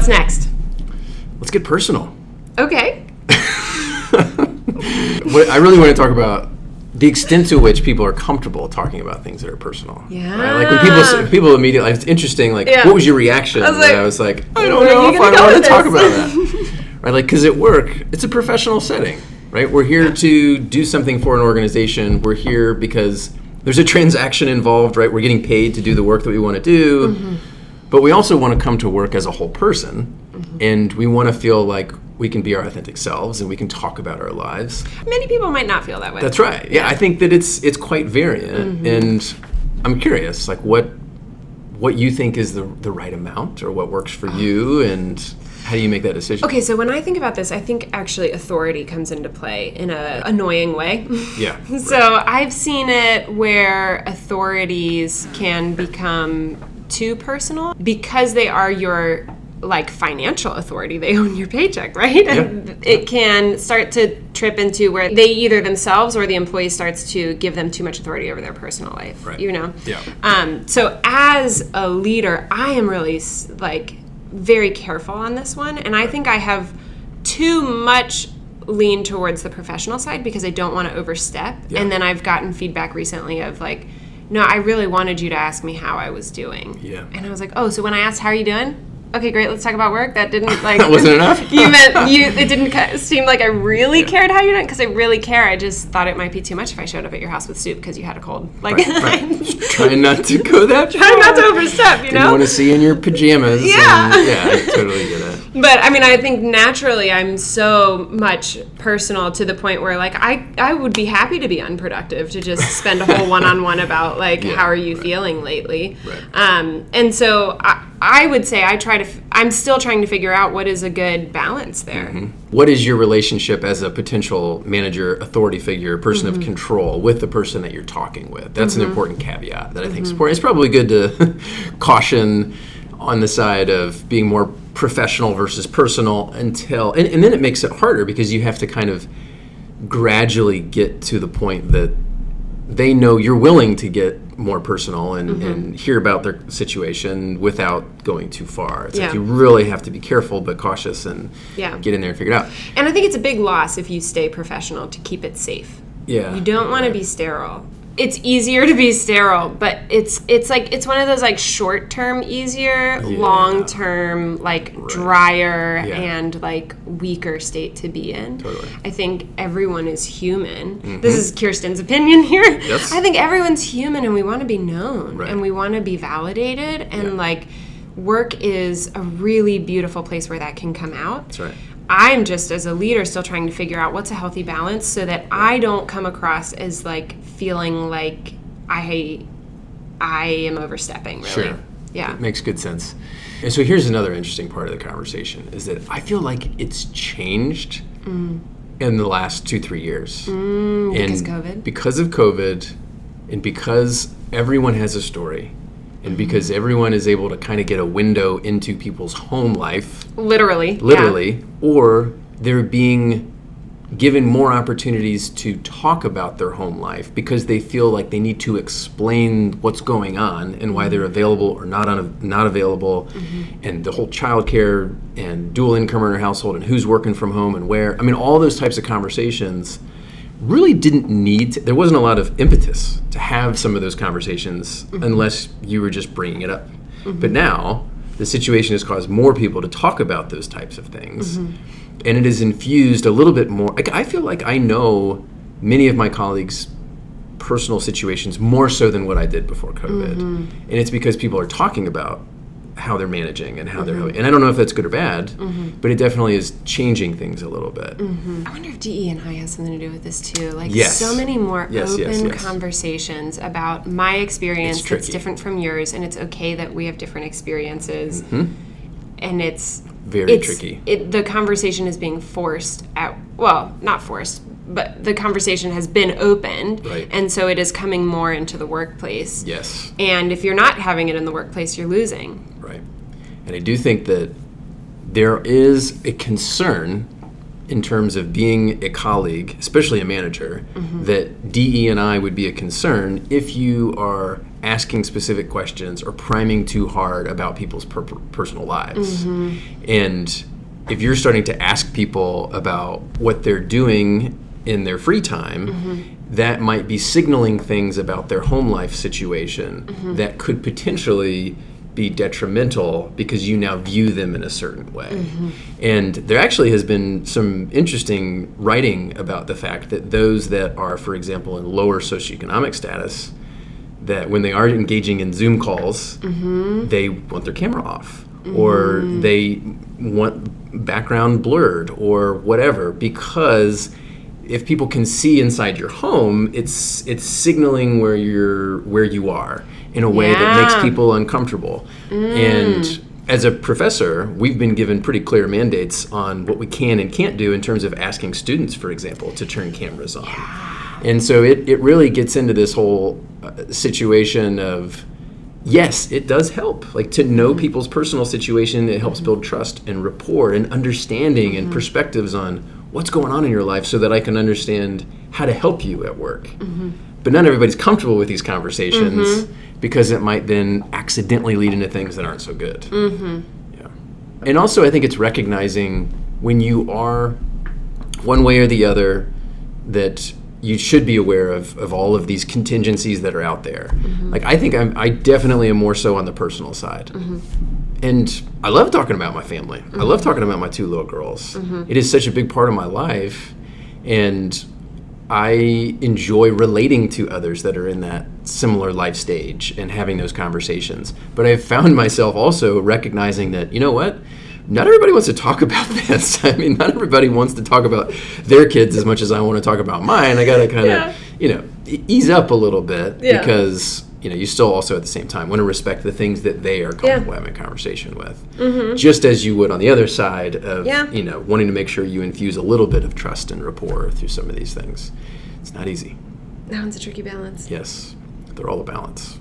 What's next? Let's get personal. Okay. I really want to talk about the extent to which people are comfortable talking about things that are personal. Yeah. Right? Like when people immediately, it's interesting, like, what was your reaction? I was like, I don't know if I want to talk about that. Right? Like, because at work, it's a professional setting, right? We're here to do something for an organization. We're here because there's a transaction involved, right? We're getting paid to do the work that we want to do. Mm-hmm. But we also want to come to work as a whole person, and we want to feel like we can be our authentic selves and we can talk about our lives. Many people might not feel that way. That's right. Yeah, I think that it's quite variant, and I'm curious, like what you think is the right amount, or what works for you, and how do you make that decision? Okay, so when I think about this, I think actually authority comes into play in an annoying way. Yeah. So I've seen it where authorities can become too personal because they are your financial authority. They own your paycheck, right? Yeah. And it can start to trip into where they either themselves or the employee starts to give them too much authority over their personal life, right. Yeah. So as a leader, I am really very careful on this one, and I think I have too much lean towards the professional side because I don't want to overstep. Yeah. And then I've gotten feedback recently of no, I really wanted you to ask me how I was doing. Yeah. And I was like, oh, so when I asked how are you doing? Okay, great, let's talk about work. That didn't That wasn't enough? It didn't seem like I really cared how you did, because I really care. I just thought it might be too much if I showed up at your house with soup because you had a cold. Right. Trying not to go that far. Trying not to overstep, Didn't want to see you in your pajamas. Yeah. I totally get it. But I mean, I think naturally I'm so much personal to the point where I would be happy to be unproductive, to just spend a whole one-on-one about how are you feeling lately. Right. And so I would say I'm still trying to figure out what is a good balance there. Mm-hmm. What is your relationship as a potential manager, authority figure, person of control with the person that you're talking with? That's an important caveat that I think is important. It's probably good to caution on the side of being more professional versus personal until, and then it makes it harder because you have to kind of gradually get to the point that they know you're willing to get more personal and hear about their situation without going too far. It's like you really have to be careful but cautious and get in there and figure it out. And I think it's a big loss if you stay professional to keep it safe. Yeah. You don't want to be sterile. It's easier to be sterile, but it's one of those short-term easier, long-term drier and weaker state to be in. Totally. I think everyone is human. This is Kirsten's opinion here. Yes. I think everyone's human and we want to be known right. and we want to be validated, and work is a really beautiful place where that can come out. That's right. I'm just, as a leader, still trying to figure out what's a healthy balance so that I don't come across as feeling like I am overstepping, really. Sure. Yeah. It makes good sense. And so here's another interesting part of the conversation is that I feel like it's changed in the last 2-3 years. Because COVID? Because of COVID, and because everyone has a story, and because everyone is able to kind of get a window into people's home life. Literally. Or they're being given more opportunities to talk about their home life because they feel like they need to explain what's going on and why they're available or not available, and the whole childcare and dual income earner household and who's working from home and where. I mean, all those types of conversations really didn't need to, there wasn't a lot of impetus to have some of those conversations unless you were just bringing it up. But now the situation has caused more people to talk about those types of things, and it has infused a little bit more. I feel like I know many of my colleagues' personal situations more so than what I did before COVID, and it's because people are talking about how they're managing and how they're, and I don't know if that's good or bad, but it definitely is changing things a little bit. I wonder if DE&I has something to do with this too. Yes. So many more open Yes. conversations about my experience It's that's tricky. different from yours, and it's okay that we have different experiences. And it's Very tricky. The conversation is being forced at, well, not forced, but the conversation has been opened, Right. and so it is coming more into the workplace. Yes. And if you're not having it in the workplace, you're losing. Right. And I do think that there is a concern in terms of being a colleague, especially a manager, that DE and I would be a concern if you are asking specific questions or priming too hard about people's personal lives. And if you're starting to ask people about what they're doing in their free time, that might be signaling things about their home life situation that could potentially be detrimental because you now view them in a certain way. And there actually has been some interesting writing about the fact that those that are, for example, in lower socioeconomic status, that when they are engaging in Zoom calls, they want their camera off, or they want background blurred, or whatever, because if people can see inside your home, it's signaling where you are in a way that makes people uncomfortable. And as a professor, we've been given pretty clear mandates on what we can and can't do in terms of asking students, for example, to turn cameras on. And so it really gets into this whole situation of, yes, it does help. Like, to know people's personal situation, it helps build trust and rapport and understanding and perspectives on what's going on in your life so that I can understand how to help you at work. But not everybody's comfortable with these conversations because it might then accidentally lead into things that aren't so good. Yeah. And also, I think it's recognizing when you are one way or the other that you should be aware of all of these contingencies that are out there. Like, I think I definitely am more so on the personal side. And I love talking about my family. I love talking about my 2 little girls. It is such a big part of my life, and I enjoy relating to others that are in that similar life stage and having those conversations. But I've found myself also recognizing that, you know what? Not everybody wants to talk about this. I mean, not everybody wants to talk about their kids as much as I want to talk about mine. I got to kind of, ease up a little bit because, you still also at the same time want to respect the things that they are comfortable having a conversation with. Just as you would on the other side of, wanting to make sure you infuse a little bit of trust and rapport through some of these things. It's not easy. That one's a tricky balance. Yes, they're all a balance.